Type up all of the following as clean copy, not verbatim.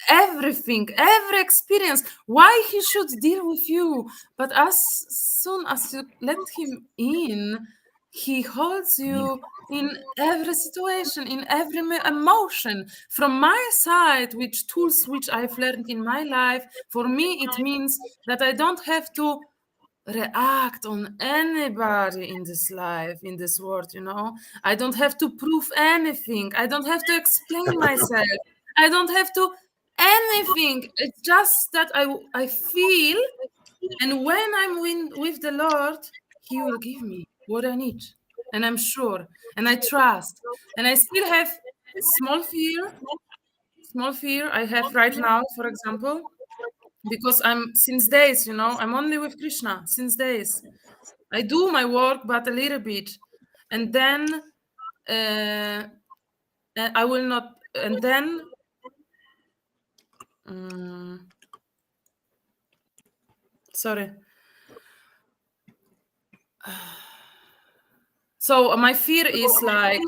everything, every experience. Why he should deal with you? But as soon as you let him in, he holds you in every situation, in every emotion. From my side, which tools which I've learned in my life, for me it means that I don't have to react on anybody in this life, in this world, you know. I don't have to prove anything. I don't have to explain myself. I don't have to anything. It's just that I feel, and when I'm with the Lord, He will give me what I need, and I'm sure, and I trust, and I still have small fear, small fear I have right now, for example, because I'm since days, you know, I'm only with Krishna since days. I do my work, but a little bit, and then I will not, and then. Sorry. So my fear is like,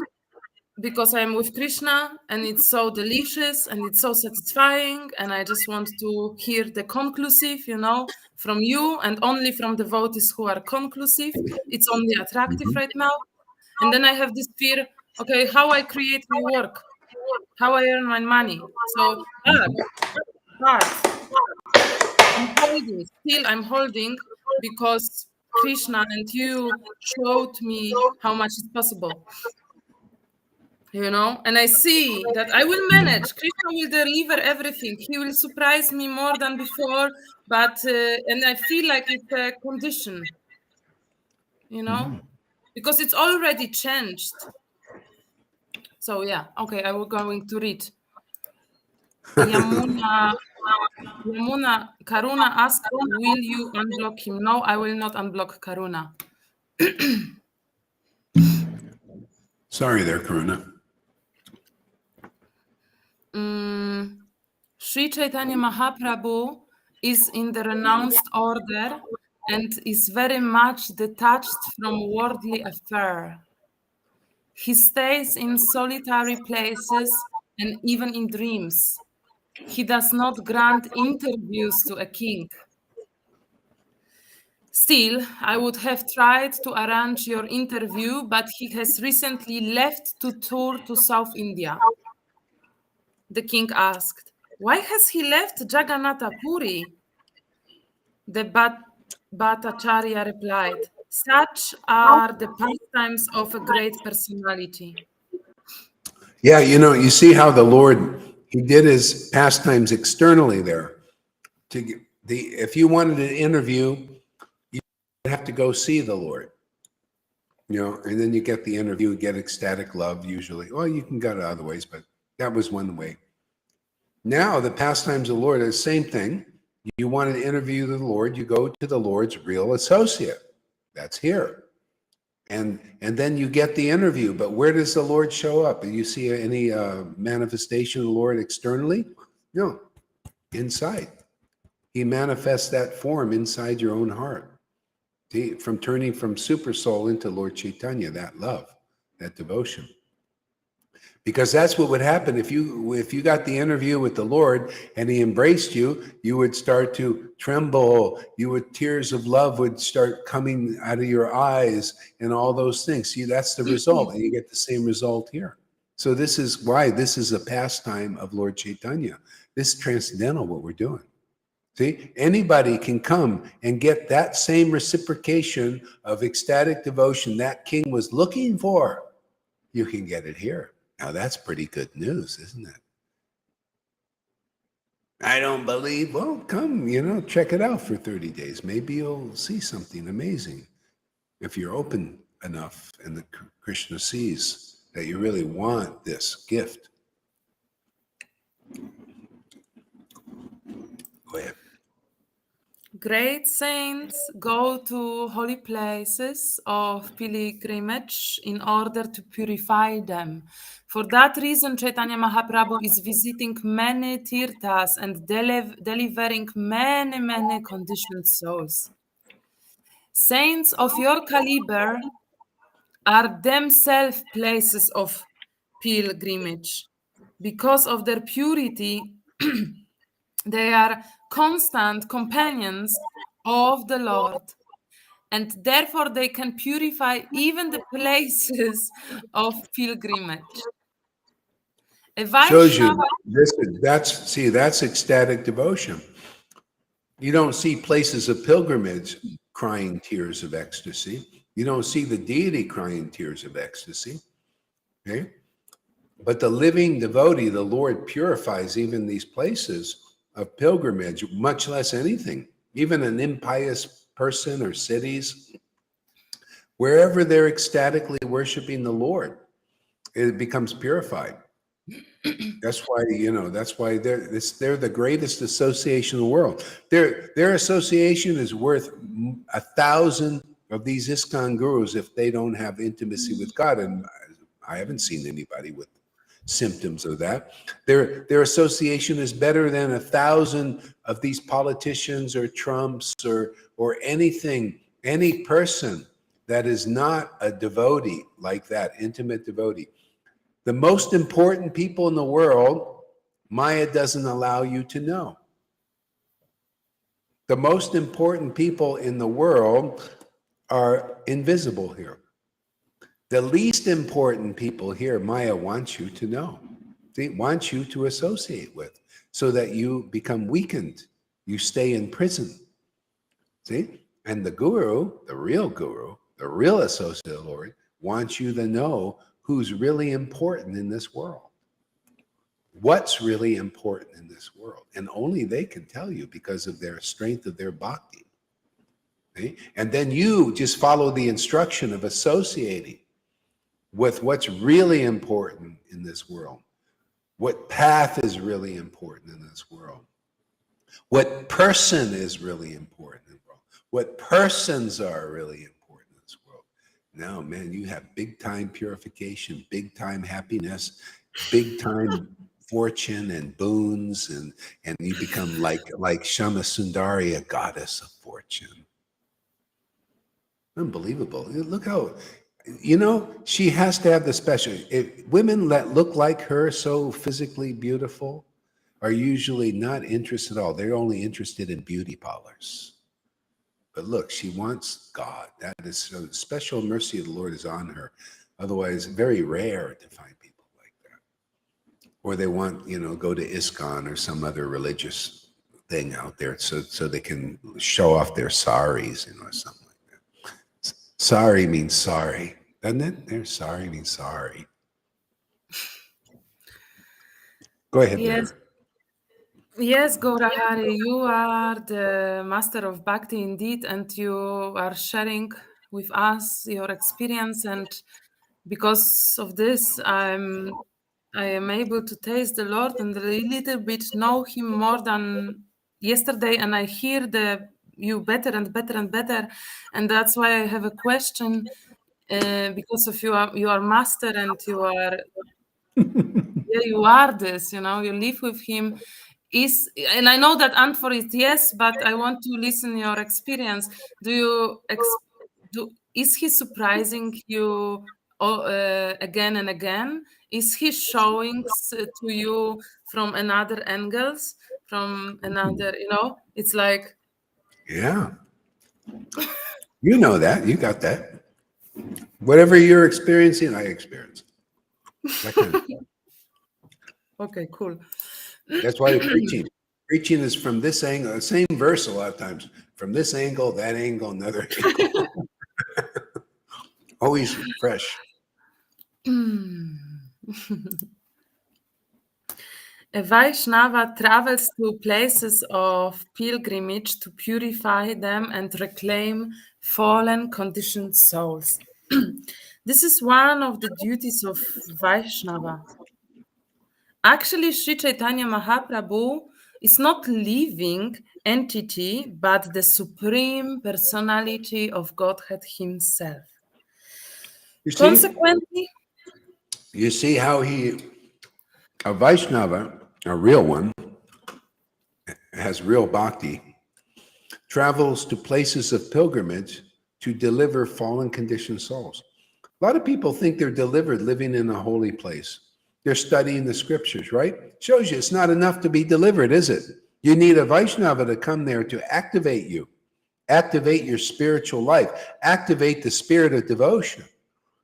because I'm with Krishna and it's so delicious and it's so satisfying, and I just want to hear the conclusive, you know, from you, and only from devotees who are conclusive. It's only attractive right now. And then I have this fear, okay, how I create my work, how I earn my money. So, but I'm holding, still I'm holding, because Krishna and you showed me how much is possible, you know, and I see that I will manage. Krishna will deliver everything. He will surprise me more than before, but, and I feel like it's a condition, you know, because it's already changed. So yeah, okay, I will going to read. Yamuna Karuna asked, will you unblock him? No, I will not unblock Karuna. Sorry there, Karuna. Sri Chaitanya Mahaprabhu is in the renounced order and is very much detached from worldly affair. He stays in solitary places and even in dreams. He does not grant interviews to a king. Still, I would have tried to arrange your interview, but he has recently left to tour to South India. The king asked, why has he left Jagannath Puri? The Bhattacharya replied, such are the pastimes of a great personality. Yeah, you know, you see how the Lord, he did his pastimes externally there. If you wanted an interview, you have to go see the Lord, you know, and then you get the interview, get ecstatic love usually. Well, you can get it other ways, but that was one way. Now the pastimes of the Lord are the same thing. You want to interview the Lord, you go to the Lord's real associate. That's here. And then you get the interview. But where does the Lord show up? Do you see any manifestation of the Lord externally? No, inside. He manifests that form inside your own heart. See, from turning from super soul into Lord Caitanya, that love, that devotion. Because that's what would happen if you got the interview with the Lord and he embraced you, you would start to tremble. Tears of love would start coming out of your eyes and all those things. See, that's the result, and you get the same result here. So this is why this is a pastime of Lord Caitanya. This is transcendental, what we're doing. See, anybody can come and get that same reciprocation of ecstatic devotion that king was looking for. You can get it here. Now, that's pretty good news, isn't it? I don't believe. Well, come, you know, check it out for 30 days. Maybe you'll see something amazing if you're open enough and the Krishna sees that you really want this gift. Go ahead. Great saints go to holy places of pilgrimage in order to purify them. For that reason, Chaitanya Mahaprabhu is visiting many tirthas and delivering many conditioned souls. Saints of your caliber are themselves places of pilgrimage. Because of their purity, They are constant companions of the Lord, and therefore they can purify even the places of pilgrimage. A Shows you Vaishnava, that's ecstatic devotion. You don't see places of pilgrimage crying tears of ecstasy. You don't see the deity crying tears of ecstasy. Okay? But the living devotee, the Lord purifies even these places of pilgrimage, much less anything, even an impious person or cities, wherever they're ecstatically worshiping the Lord, it becomes purified. That's why, that's why they're the greatest association in the world. Their association is worth 1,000 of these ISKCON gurus if they don't have intimacy with God. And I haven't seen anybody with symptoms of that. Their association is better than 1,000 of these politicians or Trumps or anything, any person that is not a devotee like that, intimate devotee. The most important people in the world, Maya doesn't allow you to know. The most important people in the world are invisible here. The least important people here, Maya wants you to know. They want you to associate with so that you become weakened. You stay in prison. See? And the guru, the real associate of the Lord, wants you to know who's really important in this world. What's really important in this world. And only they can tell you because of their strength of their bhakti. Okay? And then you just follow the instruction of associating with what's really important in this world. What path is really important in this world. What person is really important in the world. What persons are really important in this world. Now, man, you have big time purification, big time happiness, big time fortune and boons, and you become like Shama Sundari, a goddess of fortune. Unbelievable. Look how, she has to have the special. Women that look like her, so physically beautiful, are usually not interested at all. They're only interested in beauty parlors. But look, she wants God. That is so special mercy of the Lord is on her. Otherwise, very rare to find people like that. Or they want, go to ISKCON or some other religious thing out there so they can show off their saris, or something like that. Sari means sorry, doesn't it? Their sari means sorry. Go ahead, yes, Mary. yes, Gaurahari, you are the master of bhakti indeed, and you are sharing with us your experience. And because of this, I am able to taste the Lord and a little bit know Him more than yesterday, and I hear you better and better and better, and that's why I have a question. Because of you are master, and you are this. You live with Him. And I know that answer is yes, but I want to listen your experience. Do you is He surprising you again and again? Is He showing to you from another angles, from another? It's like Yeah. You know that. You got that. Whatever you're experiencing, I experience. That kind of. okay, cool. That's why preaching is from this angle, the same verse a lot of times, from this angle, that angle, another angle. Always fresh. A Vaishnava travels to places of pilgrimage to purify them and reclaim fallen conditioned souls. This is one of the duties of Vaishnava. Actually, Sri Chaitanya Mahaprabhu is not living entity, but the supreme personality of Godhead himself. You see, Consequently, how a Vaishnava, a real one, has real bhakti, travels to places of pilgrimage to deliver fallen conditioned souls. A lot of people think they're delivered living in a holy place. They're studying the scriptures, right? Shows you it's not enough to be delivered, is it? You need a Vaishnava to come there to activate you, activate your spiritual life, activate the spirit of devotion.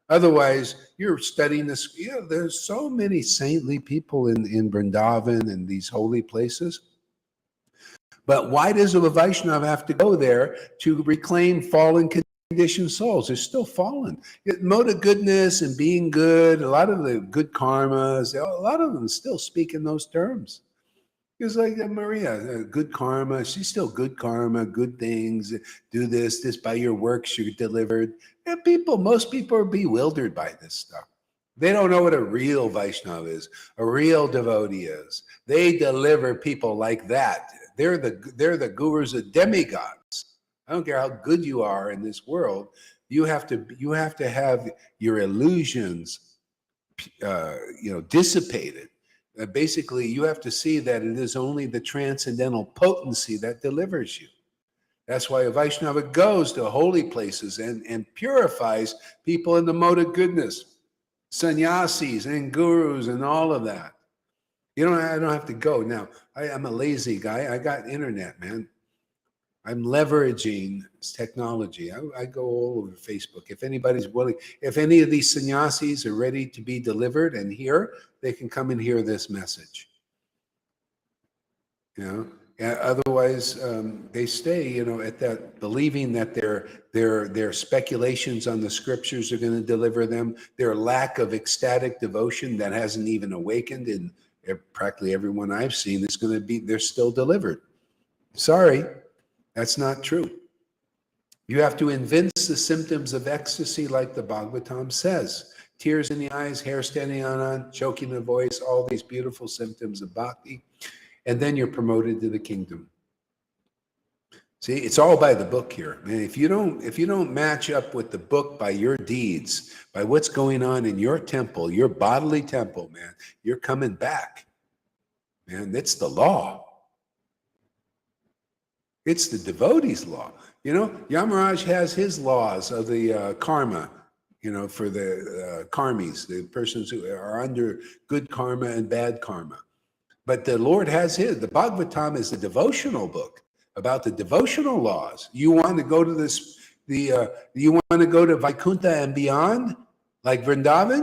Otherwise, you're studying this. There's so many saintly people in Vrindavan and these holy places. But why does a Vaishnava have to go there to reclaim fallen conditioned souls? They're still fallen. Mode of goodness and being good, a lot of the good karmas, a lot of them still speak in those terms. It's like Maria, good karma. She's still good karma, good things. Do this by your works, you're delivered. And most people are bewildered by this stuff. They don't know what a real Vaishnava is, a real devotee is. They deliver people like that. They're the gurus of demigods. I don't care how good you are in this world. You have to have your illusions, dissipated. Basically, you have to see that it is only the transcendental potency that delivers you. That's why a Vaishnava goes to holy places and purifies people in the mode of goodness, sannyasis and gurus and all of that. I don't have to go. Now, I'm a lazy guy. I got internet, man. I'm leveraging technology. I go all over Facebook. If anybody's willing, if any of these sannyasis are ready to be delivered and hear, they can come and hear this message. Otherwise, they stay, at that, believing that their speculations on the scriptures are going to deliver them. Their lack of ecstatic devotion that hasn't even awakened in practically everyone I've seen is going to be, they're still delivered. Sorry, that's not true. You have to evince the symptoms of ecstasy like the Bhagavatam says. Tears in the eyes, hair standing on, choking the voice, all these beautiful symptoms of bhakti. And then you're promoted to the kingdom. See, it's all by the book here. Man, if you don't match up with the book by your deeds, by what's going on in your temple, your bodily temple, man, you're coming back. Man, it's the law. It's the devotee's law. Yamaraj has his laws of the karma, for the karmis, the persons who are under good karma and bad karma. But the Lord has his. The Bhagavatam is a devotional book about the devotional laws. You want to go to you want to go to Vaikuntha and beyond, like Vrindavan?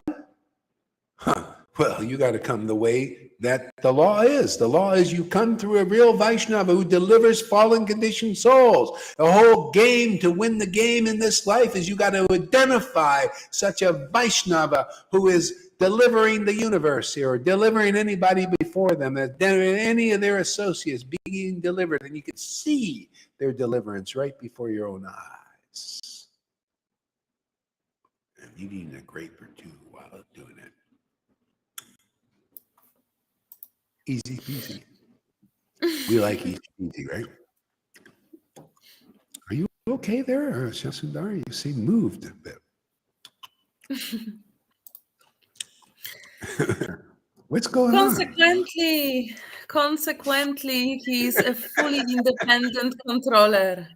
Well, you got to come the way that the law is. The law is you come through a real Vaishnava who delivers fallen conditioned souls. The whole game to win the game in this life is you got to identify such a Vaishnava who is delivering the universe here, or delivering anybody before them, any of their associates being delivered, and you can see their deliverance right before your own eyes. And eating a grape or two while doing it. Easy peasy. We like easy peasy, right? Are you okay there, Shasundari? You seem moved a bit. What's going on? Consequently, he is a fully independent controller.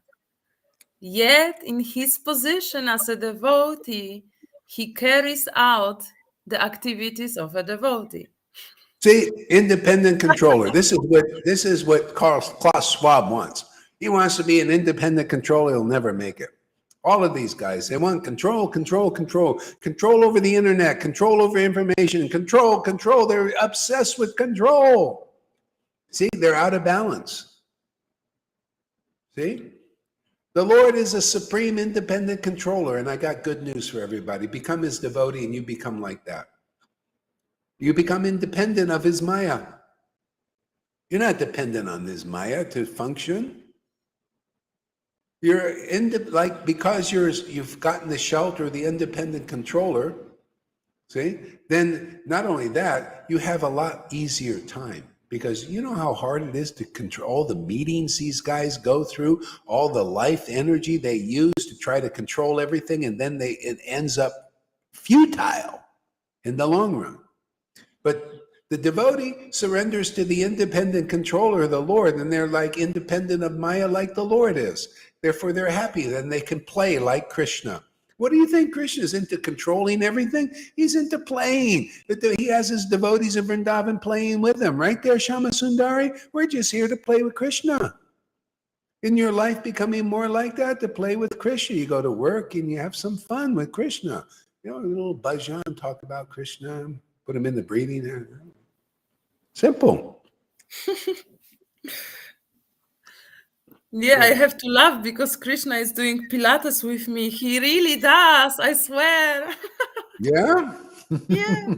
Yet, in his position as a devotee, he carries out the activities of a devotee. See, independent controller. This is what Klaus Schwab wants. He wants to be an independent controller. He'll never make it. All of these guys, they want control over the internet, control over information, control. They're obsessed with control. See, they're out of balance. See? The Lord is a supreme independent controller, and I got good news for everybody. Become his devotee, and you become like that. You become independent of his Maya. You're not dependent on his Maya to function. You're because you've gotten the shelter of the independent controller, see, then not only that, you have a lot easier time, because you know how hard it is to control all the meetings these guys go through, all the life energy they use to try to control everything, and then it ends up futile in the long run. But the devotee surrenders to the independent controller of the Lord, and they're like independent of Maya like the Lord is. Therefore, they're happy. Then they can play like Krishna. What do you think Krishna is into? Controlling everything? He's into playing. He has his devotees of Vrindavan playing with him. Right there, Shama Sundari. We're just here to play with Krishna. In your life becoming more like that, to play with Krishna. You go to work and you have some fun with Krishna. You know, a little bhajan, talk about Krishna, put him in the breathing. Simple. Yeah, I have to laugh because Krishna is doing Pilates with me. He really does, I swear. Yeah? Yeah.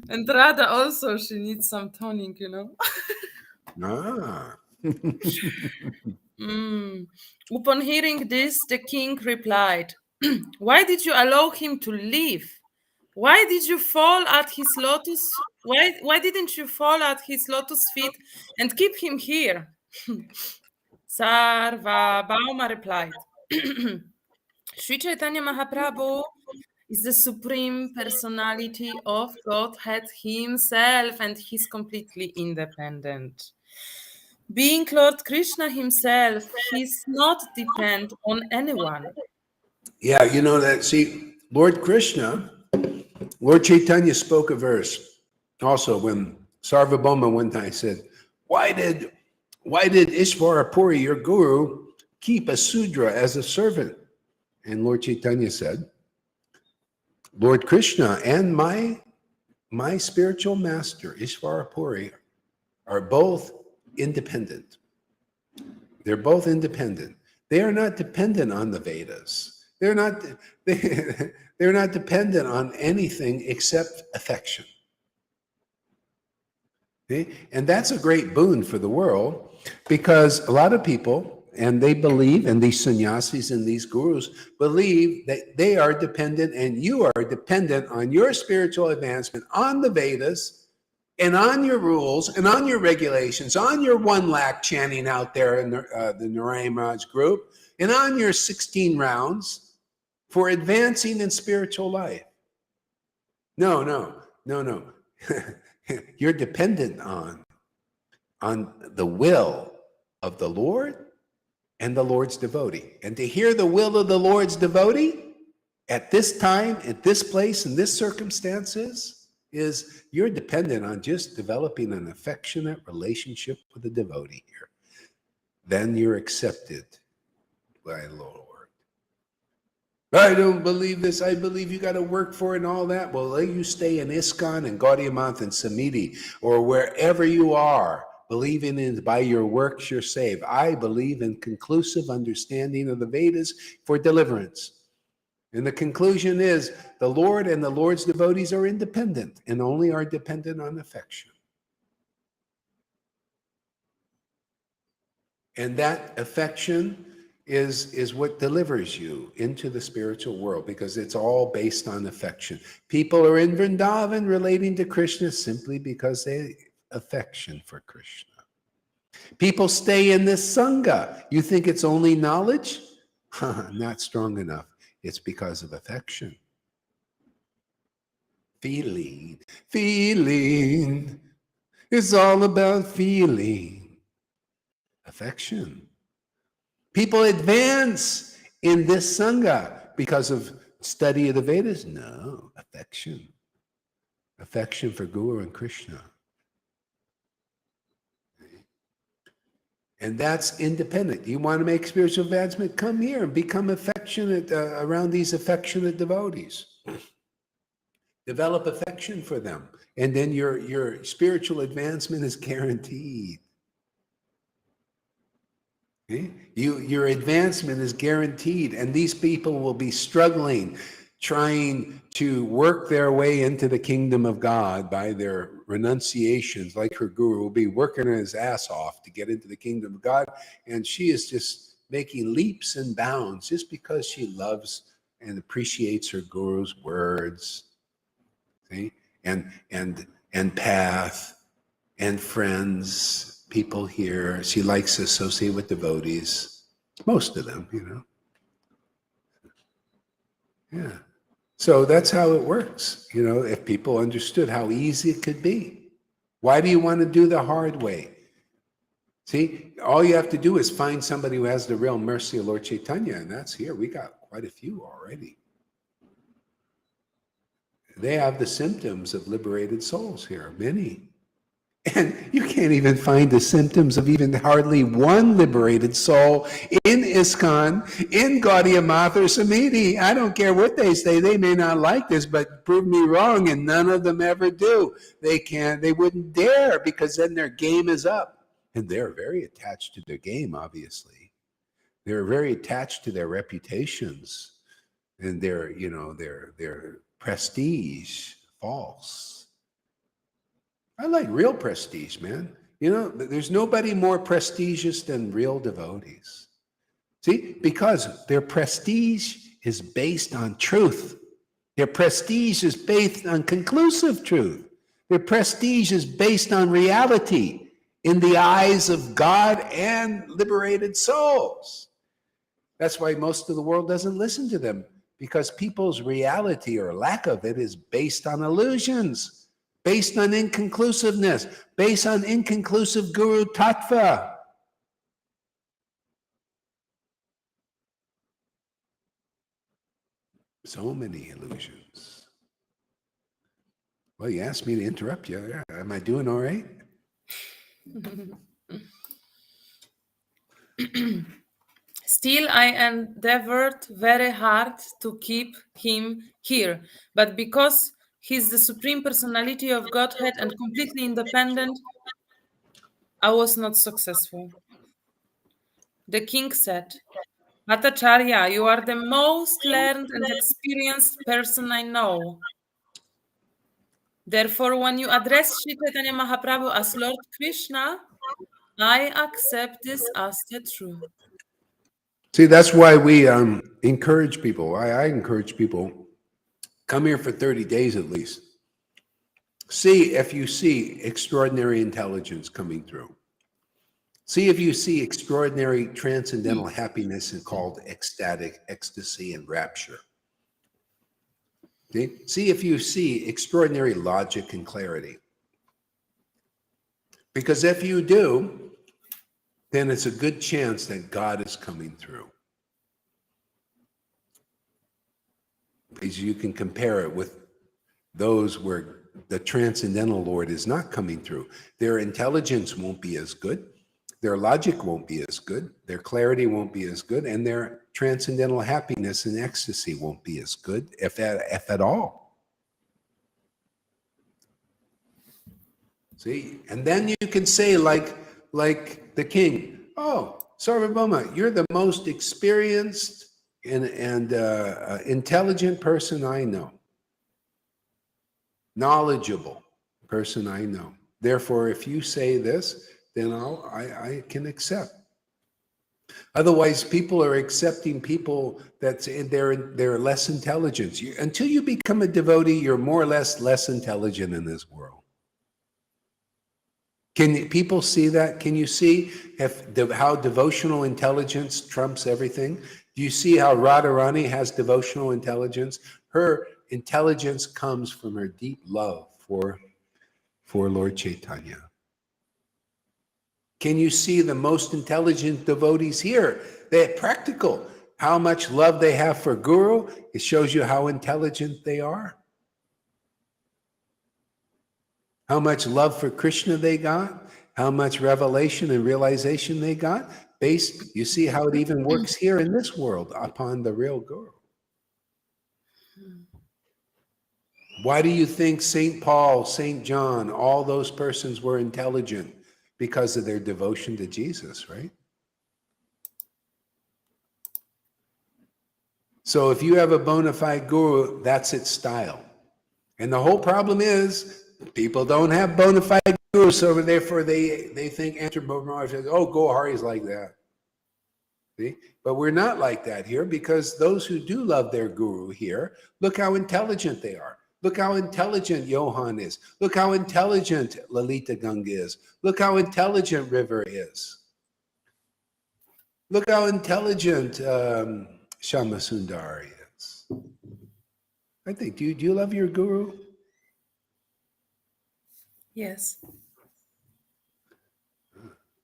And Radha also, she needs some toning, you know. Ah. Upon hearing this, the king replied, "Why did you allow him to leave? Why did you fall at his lotus? Why didn't you fall at his lotus feet and keep him here?" Sarvabhauma replied, Sri Chaitanya Mahaprabhu is the supreme personality of Godhead himself, and he's completely independent. Being Lord Krishna himself, he's not dependent on anyone. Yeah, you know that. See, Lord Krishna, Lord Chaitanya spoke a verse also when Sarvabhauma one time said, why did Ishvara Puri, your guru, keep a Sudra as a servant? And Lord Chaitanya said, Lord Krishna and my spiritual master, Ishvara Puri, are both independent. They're both independent. They are not dependent on the Vedas. They're not dependent on anything except affection. Okay? And that's a great boon for the world, because a lot of people, and they believe, and these sannyasis and these gurus believe that they are dependent, and you are dependent on your spiritual advancement, on the Vedas, and on your rules, and on your regulations, on your 1 lakh chanting out there in the Narayan Raj group, and on your 16 rounds for advancing in spiritual life. No. You're dependent on the will of the Lord and the Lord's devotee. And to hear the will of the Lord's devotee at this time, at this place, in this circumstances, is you're dependent on just developing an affectionate relationship with the devotee here. Then you're accepted by the Lord. I don't believe this. I believe you got to work for it and all that. Well, let you stay in ISKCON and Gaudiya Math and Samiti, or wherever you are, believing in by your works you're saved. I believe in conclusive understanding of the Vedas for deliverance. And the conclusion is the Lord and the Lord's devotees are independent and only are dependent on affection. And that affection is what delivers you into the spiritual world, because it's all based on affection. People are in Vrindavan relating to Krishna simply because they have affection for Krishna. People stay in this Sangha. You think it's only knowledge? Not strong enough. It's because of affection. Feeling. It's all about feeling. Affection. People advance in this Sangha because of study of the Vedas? No, affection. Affection for Guru and Krishna. And that's independent. You want to make spiritual advancement? Come here and become affectionate around these affectionate devotees. Develop affection for them. And then your spiritual advancement is guaranteed. Okay? Your advancement is guaranteed, and these people will be struggling, trying to work their way into the kingdom of God by their renunciations. Like her guru will be working his ass off to get into the kingdom of God, and she is just making leaps and bounds just because she loves and appreciates her guru's words, see? And path and friends. People here, she likes to associate with devotees, most of them, you know. Yeah. So that's how it works, you know, if people understood how easy it could be. Why do you want to do the hard way? See, all you have to do is find somebody who has the real mercy of Lord Caitanya, and that's here. We got quite a few already. They have the symptoms of liberated souls here, many. And you can't even find the symptoms of even hardly one liberated soul in ISKCON, in Gaudiya Math or Samiti. I don't care what they say. They may not like this, but prove me wrong, and none of them ever do. They wouldn't dare, because then their game is up. And they're very attached to their game, obviously. They're very attached to their reputations and their prestige, false. I like real prestige, man. There's nobody more prestigious than real devotees. See, because their prestige is based on truth. Their prestige is based on conclusive truth. Their prestige is based on reality in the eyes of God and liberated souls. That's why most of the world doesn't listen to them, because people's reality or lack of it is based on illusions, based on inconclusiveness, based on inconclusive guru tattva. So many illusions. Well, you asked me to interrupt you. Am I doing all right? Still, I endeavored very hard to keep him here, but because he's the Supreme Personality of Godhead and completely independent, I was not successful. The king said, Bhattacharya, you are the most learned and experienced person I know. Therefore, when you address Sri Chaitanya Mahaprabhu as Lord Krishna, I accept this as the truth. See, that's why we encourage people. I encourage people, come here for 30 days at least. See if you see extraordinary intelligence coming through. See if you see extraordinary transcendental happiness called ecstatic ecstasy and rapture. See if you see extraordinary logic and clarity. Because if you do, then it's a good chance that God is coming through. Because you can compare it with those where the transcendental Lord is not coming through. Their intelligence won't be as good. Their logic won't be as good. Their clarity won't be as good. And their transcendental happiness and ecstasy won't be as good, if at all. See? And then you can say, like the king, oh, Sarvabhauma, you're the most experienced and intelligent person I know. Knowledgeable person I know. Therefore, if you say this, then I can accept. Otherwise, people are accepting people that they're less intelligent. Until you become a devotee, you're more or less intelligent in this world. Can people see that? Can you see how devotional intelligence trumps everything? Do you see how Radharani has devotional intelligence? Her intelligence comes from her deep love for Lord Caitanya. Can you see the most intelligent devotees here? They're practical. How much love they have for Guru, it shows you how intelligent they are. How much love for Krishna they got, how much revelation and realization they got. You see how it even works here in this world upon the real Guru. Why do you think St. Paul, St. John, all those persons were intelligent? Because of their devotion to Jesus, right? So if you have a bona fide guru, that's its style. And the whole problem is people don't have bona fide gurus, so therefore they think anthropomorphic, oh, Gohari is like that. See? But we're not like that here, because those who do love their guru here, look how intelligent they are. Look how intelligent Johan is. Look how intelligent Lalita Ganga is. Look how intelligent River is. Look how intelligent Shama Sundari is. I think, do you love your guru? Yes.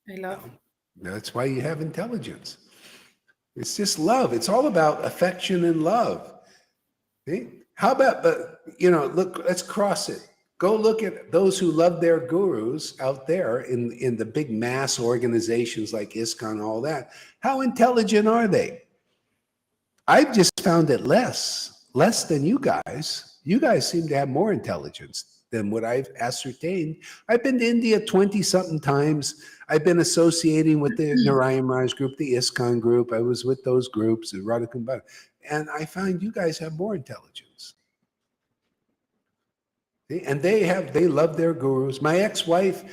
I love. That's why you have intelligence. It's just love. It's all about affection and love. See? How about, look, let's cross it. Go look at those who love their gurus out there in the big mass organizations like ISKCON, all that. How intelligent are they? I've just found it less than you guys. You guys seem to have more intelligence than what I've ascertained. I've been to India 20-something times. I've been associating with the Narayan Raj group, the ISKCON group. I was with those groups, the Radhakambha, and I find you guys have more intelligence. And they love their gurus. My ex-wife,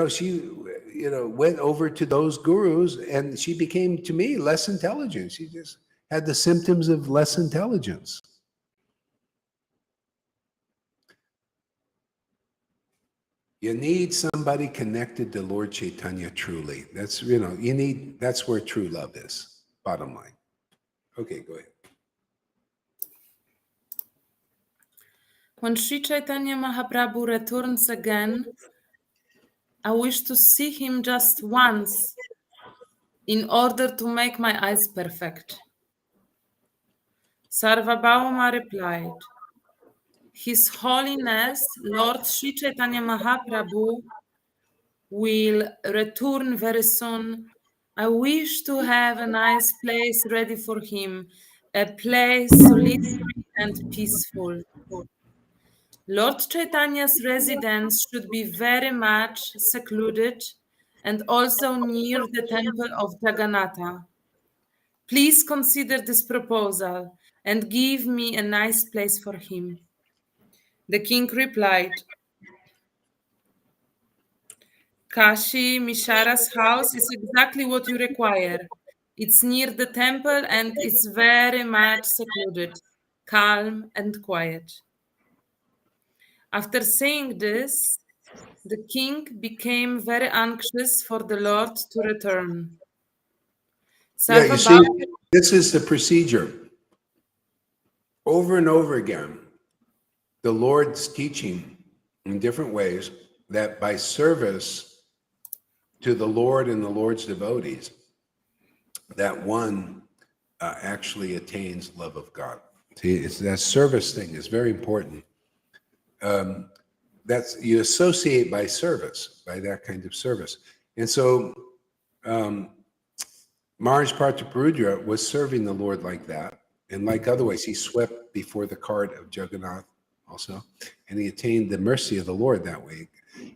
she, went over to those gurus and she became, to me, less intelligent. She just had the symptoms of less intelligence. You need somebody connected to Lord Caitanya truly. That's, that's where true love is, bottom line. Okay, go ahead. When Sri Chaitanya Mahaprabhu returns again, I wish to see him just once in order to make my eyes perfect. Sarvabhauma replied, His Holiness Lord Sri Chaitanya Mahaprabhu will return very soon. I wish to have a nice place ready for him, a place solitary and peaceful. Lord Chaitanya's residence should be very much secluded and also near the temple of Jagannatha. Please consider this proposal and give me a nice place for him. The king replied, Kashi Mishara's house is exactly what you require. It's near the temple and it's very much secluded, calm and quiet. After saying this, the king became very anxious for the Lord to return. Yeah, you see, this is the procedure. Over and over again, the Lord's teaching in different ways that by service to the Lord and the Lord's devotees, that one actually attains love of God. See, it's that service thing is very important. That's, you associate by service, by that kind of service. And so Maharaj Prataparudra was serving the Lord like that. And like other ways, he swept before the cart of Jagannath also. And he attained the mercy of the Lord that way.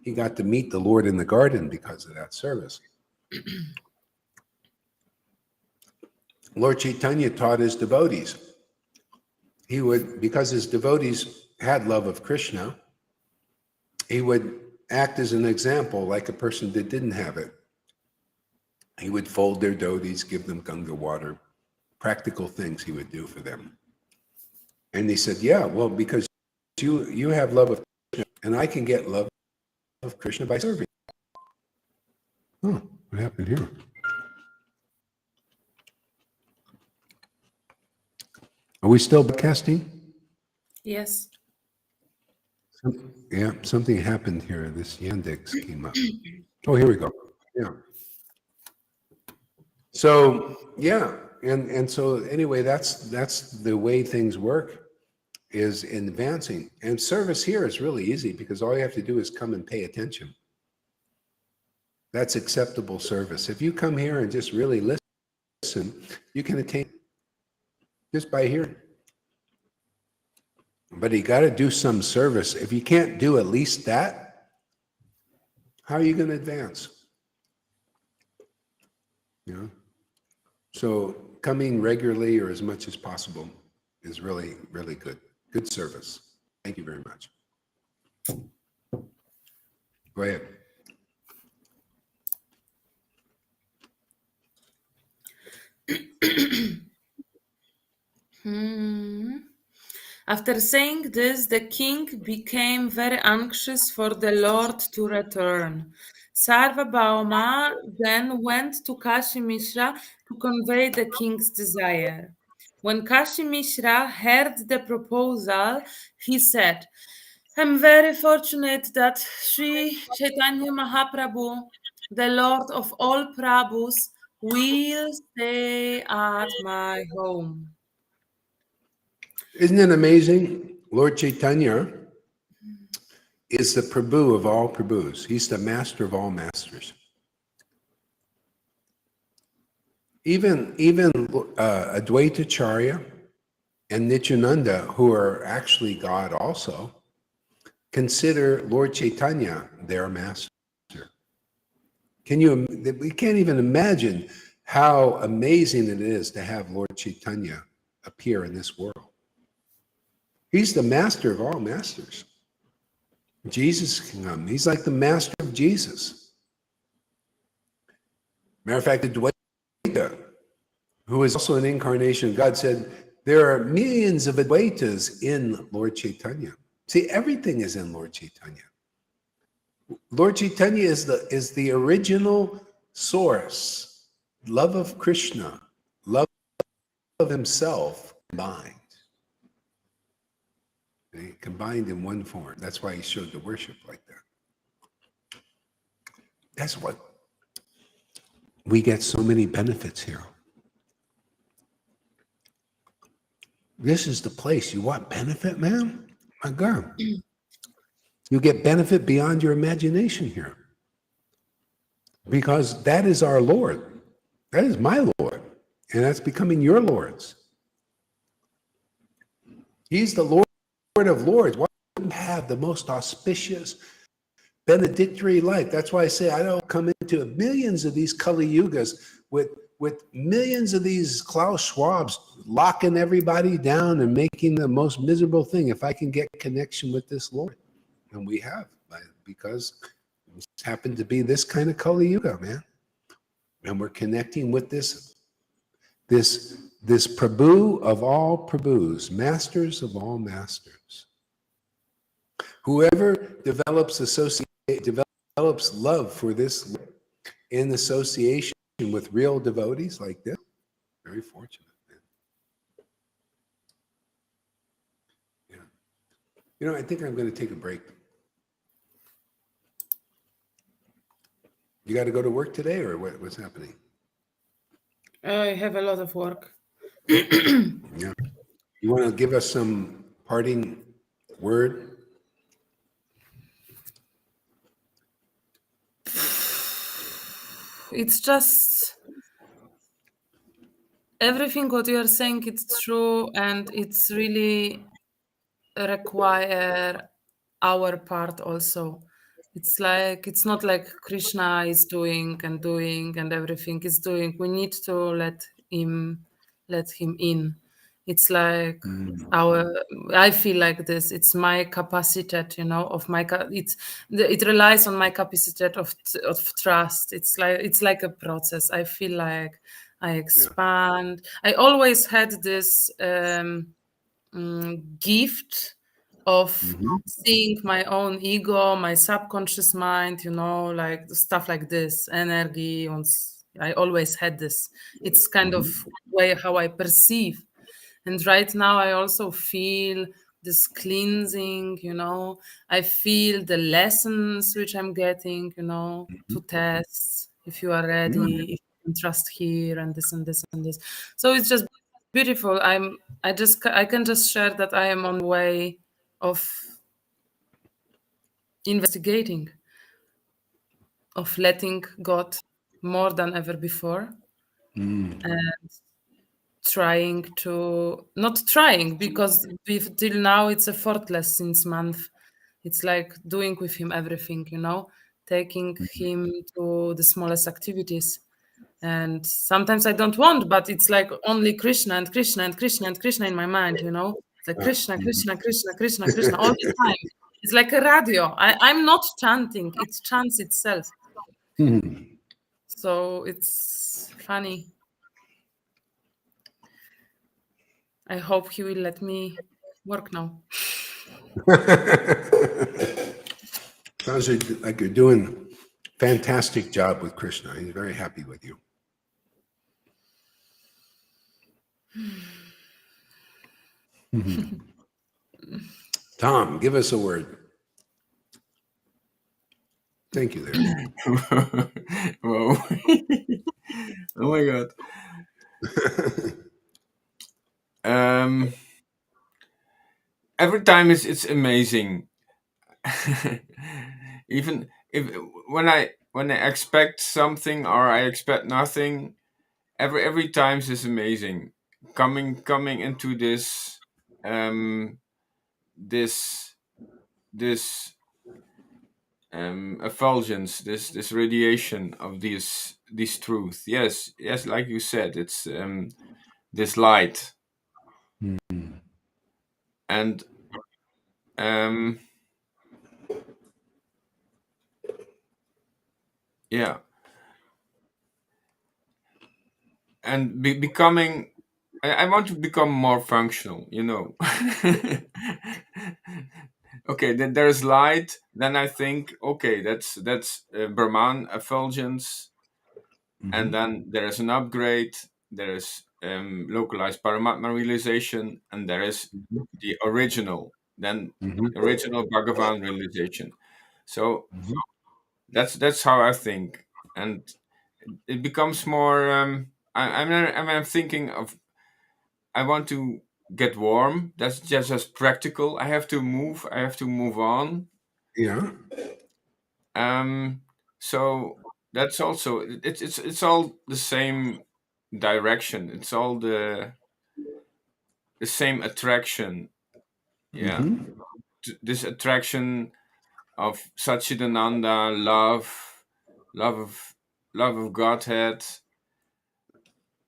He got to meet the Lord in the garden because of that service. Lord Caitanya taught his devotees. He would, because his devotees had love of Krishna, he would act as an example like a person that didn't have it. He would fold their dhotis, give them Ganga water, practical things he would do for them. And he said, yeah, well, because you have love of Krishna, and I can get love of Krishna by serving. Oh, what happened here? Are we still broadcasting? Yes. Yeah, something happened here. This Yandex came up. Oh, here we go. Yeah. So, yeah. And so anyway, that's the way things work, is in advancing. And service here is really easy because all you have to do is come and pay attention. That's acceptable service. If you come here and just really listen, you can attain just by hearing. But you got to do some service. If you can't do at least that, how are you going to advance? You know? So coming regularly or as much as possible is really, really good. Good service. Thank you very much. Go ahead. After saying this, the king became very anxious for the Lord to return. Sarvabhauma then went to Kashi Mishra to convey the king's desire. When Kashi Mishra heard the proposal, he said, I'm very fortunate that Sri Chaitanya Mahaprabhu, the Lord of all Prabhus, will stay at my home. Isn't it amazing? Lord Caitanya is the Prabhu of all Prabhus. He's the master of all masters. Even Advaita Acharya and Nityananda, who are actually God also, consider Lord Caitanya their master. We can't even imagine how amazing it is to have Lord Caitanya appear in this world. He's the master of all masters. Jesus can come. He's like the master of Jesus. Matter of fact, Advaita, who is also an incarnation of God, said, there are millions of Advaitas in Lord Caitanya. See, everything is in Lord Caitanya. Lord Caitanya is the original source, love of Krishna, love of himself combined. Combined in one form. That's why he showed the worship like that. That's what we get so many benefits here. This is the place. You want benefit, man? My God. You get benefit beyond your imagination here. Because that is our Lord. That is my Lord. And that's becoming your Lord's. He's the Lord of Lords. Why wouldn't you have the most auspicious, benedictory life? That's why I say I don't come into millions of these Kali Yugas with millions of these Klaus Schwabs locking everybody down and making the most miserable thing if I can get connection with this Lord. And we have, because it happened to be this kind of Kali Yuga, man. And we're connecting with this Prabhu of all Prabhus, masters of all masters. Whoever develops love for this in association with real devotees like this, very fortunate, man. Yeah. I think I'm going to take a break. You got to go to work today, or what's happening? I have a lot of work. Yeah. You want to give us some parting word? It's just everything what you are saying, it's true, and it's really require our part also. It's not like Krishna is doing and everything is doing. We need to let him in. It's like I feel like this. It's my capacity, it relies on my capacity of trust. It's like a process. I feel like I expand. I always had this gift of seeing my own ego, my subconscious mind, like stuff like this, energy. I always had this. It's kind of way how I perceive. And right now I also feel this cleansing, I feel the lessons which I'm getting, to test if you are ready, if you can trust here and this and this and this. So it's just beautiful. I can just share that I am on the way of investigating, of letting God more than ever before, and not trying, because till now it's effortless since month. It's like doing with him everything, taking him to the smallest activities. And sometimes I don't want, but it's like only Krishna and Krishna and Krishna and Krishna in my mind, It's like Krishna, Krishna, Krishna, Krishna, Krishna all the time. It's like a radio. I'm not chanting, it chants itself. So it's funny. I hope he will let me work now. Sounds like you're doing a fantastic job with Krishna. He's very happy with you. Tom, give us a word. Thank you there. Well, Oh my God. Every time it's amazing. Even if when I expect something or I expect nothing, every time is amazing. Coming into um this this effulgence, this radiation of this truth. Yes, like you said, it's this light. And um yeah, and becoming, I want to become more functional, Okay, then there's light, then I think, okay, that's Brahman effulgence, and then there is an upgrade, there is localized Paramatma realization, and there is the original, then original Bhagavan realization. So that's how I think, and it becomes more. I'm thinking of, I want to get warm. That's just as practical. I have to move. I have to move on. Yeah. So that's also, it's all the same direction. It's all the same attraction. Yeah, this attraction of Satchidananda, love of love of Godhead,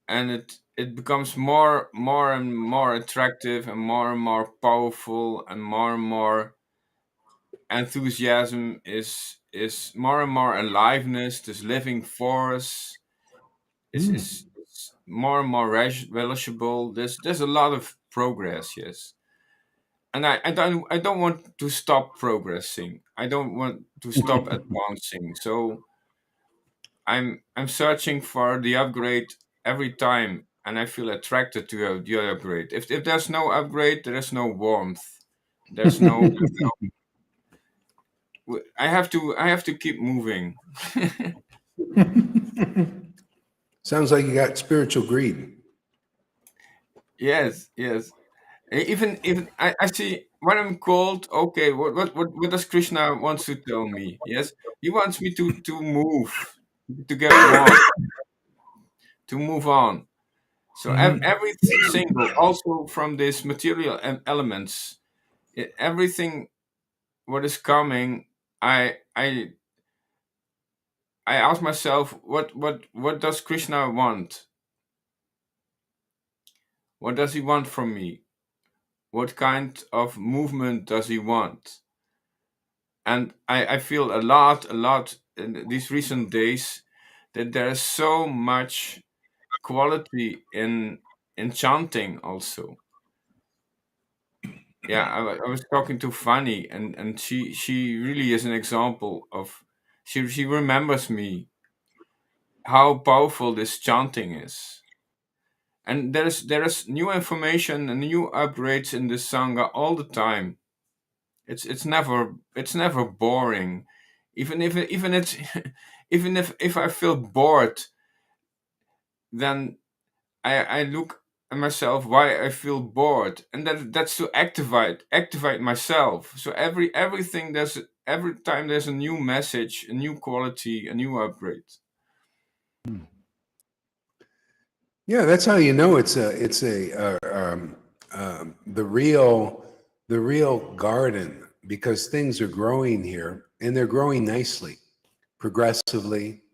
and it becomes more and more attractive and more powerful, and more enthusiasm is more and more aliveness. This living force is more and more relishable. There's a lot of progress, yes. And I don't want to stop progressing. I don't want to stop advancing. So I'm searching for the upgrade every time, and I feel attracted to the upgrade. If there's no upgrade, there is no warmth. There's no. I have to keep moving. Sounds like you got spiritual greed. Yes, yes. Even I see when I'm cold. Okay, what does Krishna wants to tell me? Yes, he wants me to move, to get warm, to move on. So every single, also from these material elements, everything what is coming, I ask myself, what does Krishna want? What does he want from me? What kind of movement does he want? And I feel a lot in these recent days that there is so much quality in chanting also. Yeah, I was talking to Fanny, and she really is an example of, she remembers me how powerful this chanting is. And there is new information and new upgrades in the sangha all the time. It's never boring. Even it's even if I feel bored, then I look at myself why I feel bored, and that's to activate myself. So every time there's a new message, a new quality, a new upgrade. Yeah, that's how you know the real garden, because things are growing here, and they're growing nicely, progressively,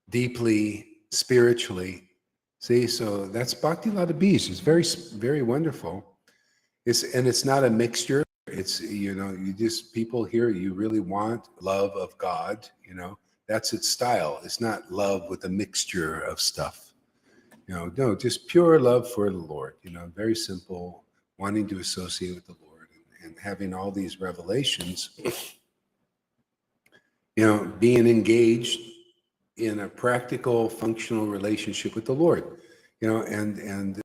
deeply, spiritually. See, so that's Bhakti Lata Beach. It's very wonderful. It's not a mixture. It's, you just, people here, you really want love of God. That's its style. It's not love with a mixture of stuff. No, just pure love for the Lord. Very simple, wanting to associate with the Lord, and having all these revelations. Being engaged in a practical, functional relationship with the Lord. And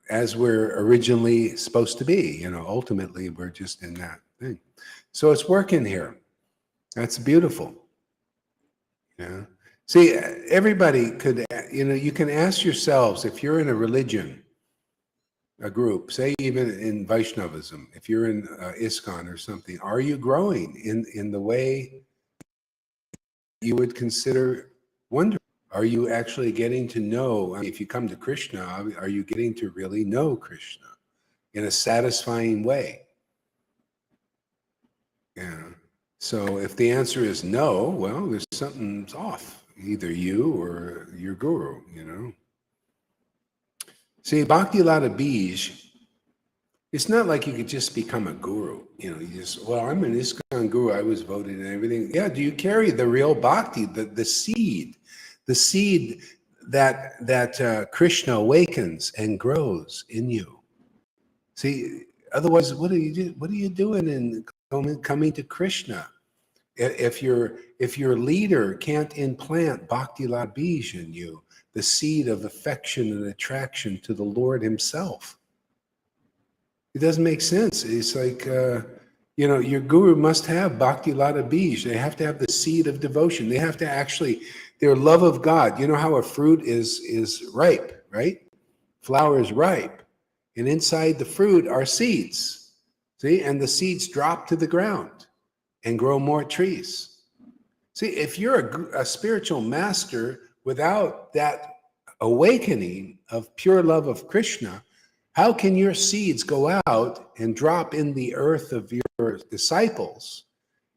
as we're originally supposed to be. Ultimately, we're just in that thing. So it's working here. That's beautiful. Yeah. See, everybody could, you can ask yourselves, if you're in a religion, a group, say even in Vaishnavism, if you're in ISKCON or something, are you growing in the way you would consider wonderful? Are you actually getting to know, if you come to Krishna, are you getting to really know Krishna in a satisfying way? Yeah. So if the answer is no, well, there's something's off, either you or your guru, See, Bhakti Lata Bij, it's not like you could just become a guru. You just, well, I'm an ISKCON guru. I was voted and everything. Yeah, do you carry the real bhakti, the seed that Krishna awakens and grows in you? See, otherwise, what are you doing in coming to Krishna? If your leader can't implant Bhakti Lata Bij in you, the seed of affection and attraction to the Lord himself, it doesn't make sense. It's like, your guru must have Bhakti Lata Bij. They have to have the seed of devotion. They have to actually, their love of God. You know how a fruit is ripe, right? Flower is ripe. And inside the fruit are seeds. See? And the seeds drop to the ground and grow more trees. See, if you're a spiritual master without that awakening of pure love of Krishna, how can your seeds go out and drop in the earth of your disciples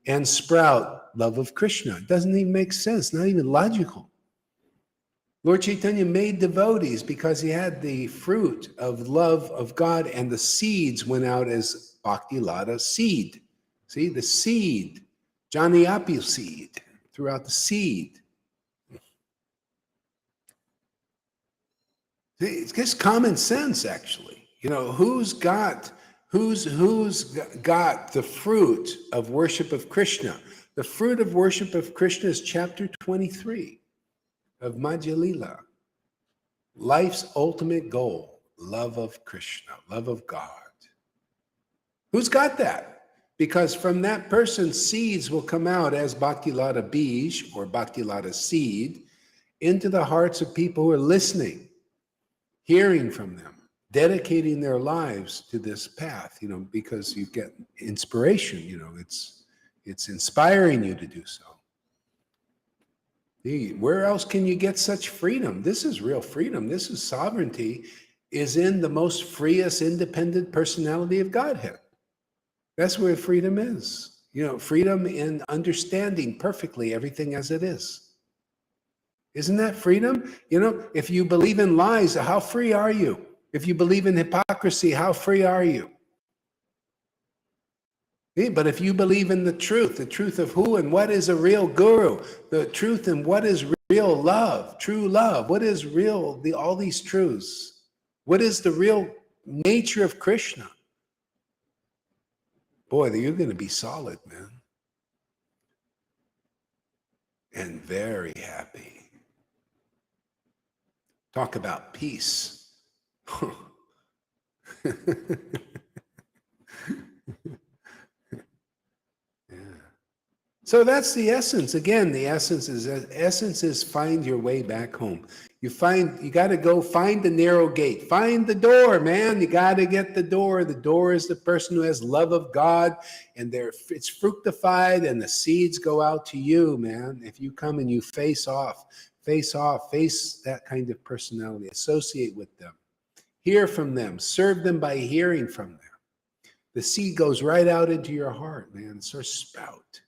and sprout love of Krishna? It doesn't even make sense, not even logical. Lord Caitanya made devotees because he had the fruit of love of God, and the seeds went out as Bhakti Lata seed. See, the seed, Janayapi seed, throughout the seed. It's just common sense, actually. Who's got the fruit of worship of Krishna? The fruit of worship of Krishna is chapter 23 of Madhya Lila. Life's ultimate goal, love of Krishna, love of God. Who's got that? Because from that person, seeds will come out as Bhakti Lata Bij or Bhakti Lata seed into the hearts of people who are listening, hearing from them, dedicating their lives to this path, because you get inspiration, it's inspiring you to do so. Where else can you get such freedom? This is real freedom. This is sovereignty, is in the most freest, independent personality of Godhead. That's where freedom is. Freedom in understanding perfectly everything as it is. Isn't that freedom? If you believe in lies, how free are you? If you believe in hypocrisy, how free are you? But if you believe in the truth of who and what is a real guru, the truth and what is real love, true love, what is real, all these truths, what is the real nature of Krishna? Boy, you're going to be solid, man. And very happy. Talk about peace. So that's the essence. Again, the essence is find your way back home. You got to go find the narrow gate. Find the door, man. You got to get the door. The door is the person who has love of God, and it's fructified, and the seeds go out to you, man. If you come and you face that kind of personality, associate with them, hear from them, serve them by hearing from them. The seed goes right out into your heart, man. It starts to sprout.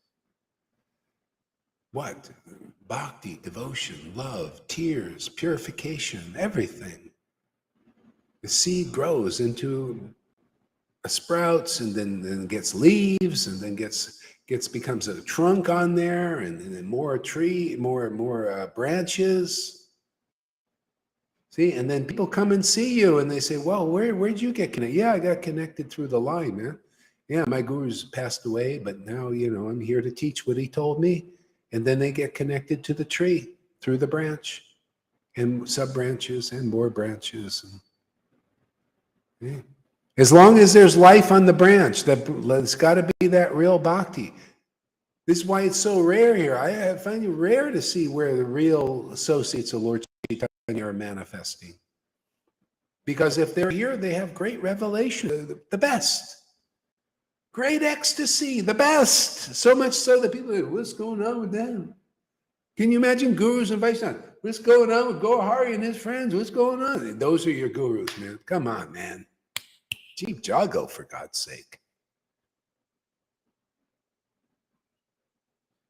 What? Bhakti, devotion, love, tears, purification, everything. The seed grows into sprouts, and then gets leaves, and then becomes a trunk on there, and then more tree, more branches. See, and then people come and see you, and they say, "Well, where'd you get connected?" "Yeah, I got connected through the line, man. Yeah, my guru's passed away, but now I'm here to teach what he told me." And then they get connected to the tree through the branch, and sub-branches and more branches. As long as there's life on the branch, there's got to be that real bhakti. This is why it's so rare here. I find it rare to see where the real associates of Lord Caitanya are manifesting. Because if they're here, they have great revelation, the best. Great ecstasy, the best. So much so that people are like, what's going on with them? Can you imagine gurus and Vaishnavas? What's going on with Gohari and his friends? What's going on? Those are your gurus, man. Come on, man. Jeep Jago, for God's sake.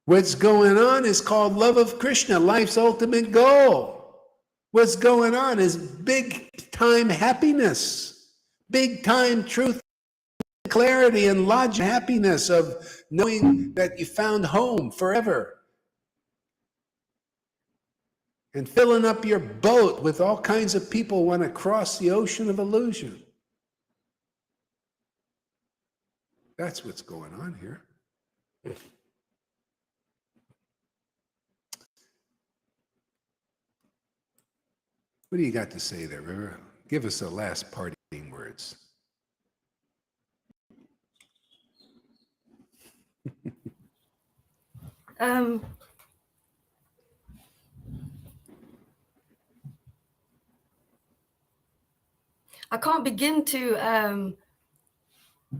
What's going on is called love of Krishna, life's ultimate goal. What's going on is big time happiness, big time truth, clarity, and logic, happiness of knowing that you found home forever. And filling up your boat with all kinds of people who want to cross the ocean of illusion. That's what's going on here. What do you got to say there, River? Give us the last parting words. I can't begin to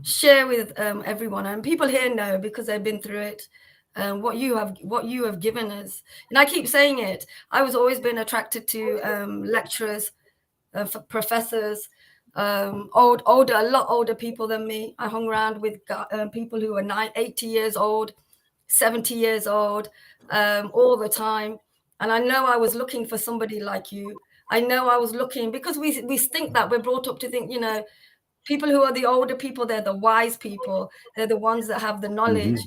share with everyone, and people here know because they've been through it. What you have given us, and I keep saying it. I was always been attracted to lecturers, professors, a lot older people than me. I hung around with people who were 80 years old, 70 years old, all the time. And I know I was looking for somebody like you. I know I was looking because we think that we're brought up to think, you know, people who are the older people, they're the wise people. They're the ones that have the knowledge.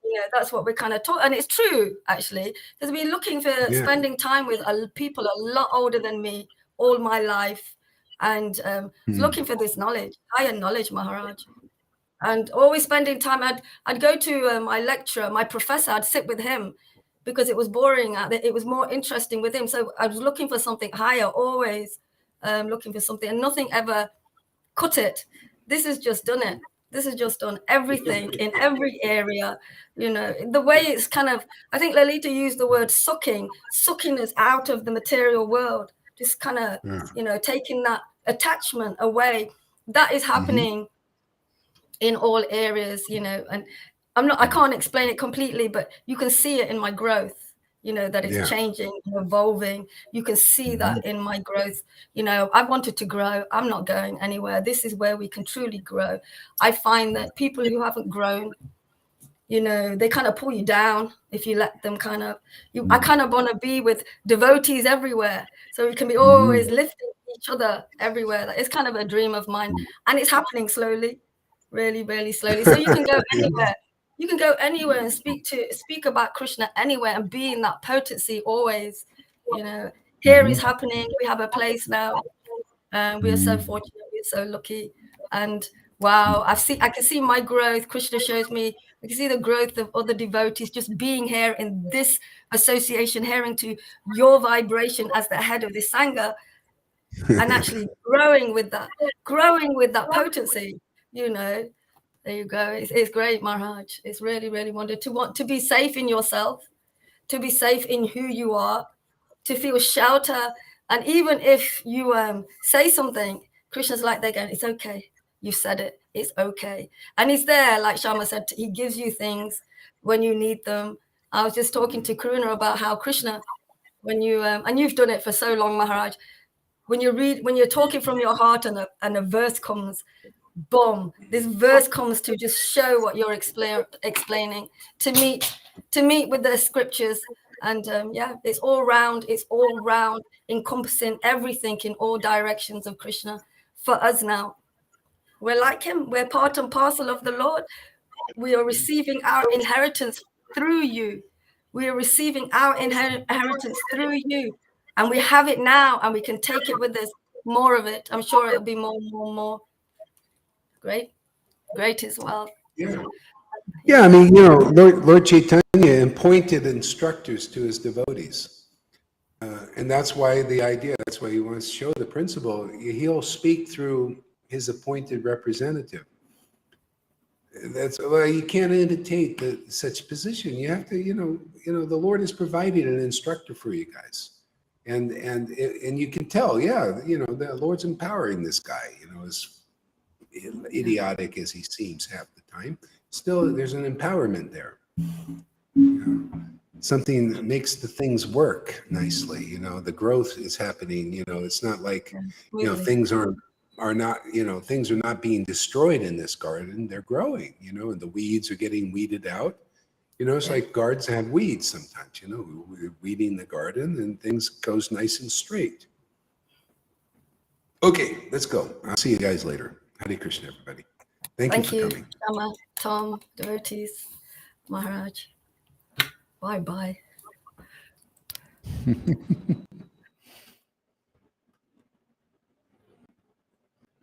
You know, that's what we're kind of taught. And it's true, actually, because we're looking for spending time with people a lot older than me all my life. And looking for this knowledge, higher knowledge, Maharaj. And always spending time, I'd go to my lecturer, my professor, I'd sit with him because it was boring. It was more interesting with him. So I was looking for something higher, always looking for something, and nothing ever cut it. This has just done it. This has just done everything in every area. You know, the way it's kind of, I think Lalita used the word sucking us out of the material world, just kind of, you know, taking that attachment away. That is happening in all areas, you know, and I can't explain it completely, but you can see it in my growth, you know, that it's changing, evolving. You can see that in my growth. You know, I wanted to grow. I'm not going anywhere. This is where we can truly grow. I find that people who haven't grown, you know, they kind of pull you down if you let them kind of, I kind of want to be with devotees everywhere. So we can be always lifting each other everywhere. It's kind of a dream of mine. And it's happening slowly, really, really slowly. So you can go anywhere. You can go anywhere and speak about Krishna anywhere and be in that potency always. You know, here is happening. We have a place now. We are so fortunate. We're so lucky. And wow, I can see my growth. Krishna shows me. I can see the growth of other devotees just being here in this association, hearing to your vibration as the head of this Sangha, and actually growing with that potency, you know. There you go. It's great, Maharaj. It's really, really wonderful want to be safe in yourself, to be safe in who you are, to feel shelter. And even if you say something, Krishna's like, they're going, it's okay. You said it. It's okay. And he's there, like Shama said, he gives you things when you need them. I was just talking to Karuna about how Krishna, when you, and you've done it for so long, Maharaj, when you're talking from your heart and a verse comes, boom, this verse comes to just show what you're explaining, to meet with the scriptures. And it's all round, encompassing everything in all directions of Krishna. For us now, we're like him, we're part and parcel of the Lord. We are receiving our inheritance through you. We are receiving our inheritance through you, and we have it now, and we can take it with us, more of it. I'm sure it'll be more. Great as well. I mean, you know, Lord Caitanya appointed instructors to his devotees. And that's why that's why he wants to show the principle. He'll speak through his appointed representative. Well, you can't imitate such position. You have to, the Lord has provided an instructor for you guys, and you can tell, yeah, the Lord's empowering this guy. As idiotic as he seems half the time, still there's an empowerment there. Something that makes the things work nicely. The growth is happening. It's not like things are not, things are not being destroyed in this garden. They're growing, and the weeds are getting weeded out. It's like gardens have weeds sometimes, we're weeding the garden and things goes nice and straight. Okay, let's go. I'll see you guys later. Hare Krishna, everybody. Thank you for coming. Shama, Tom, devotees, Maharaj. Bye-bye.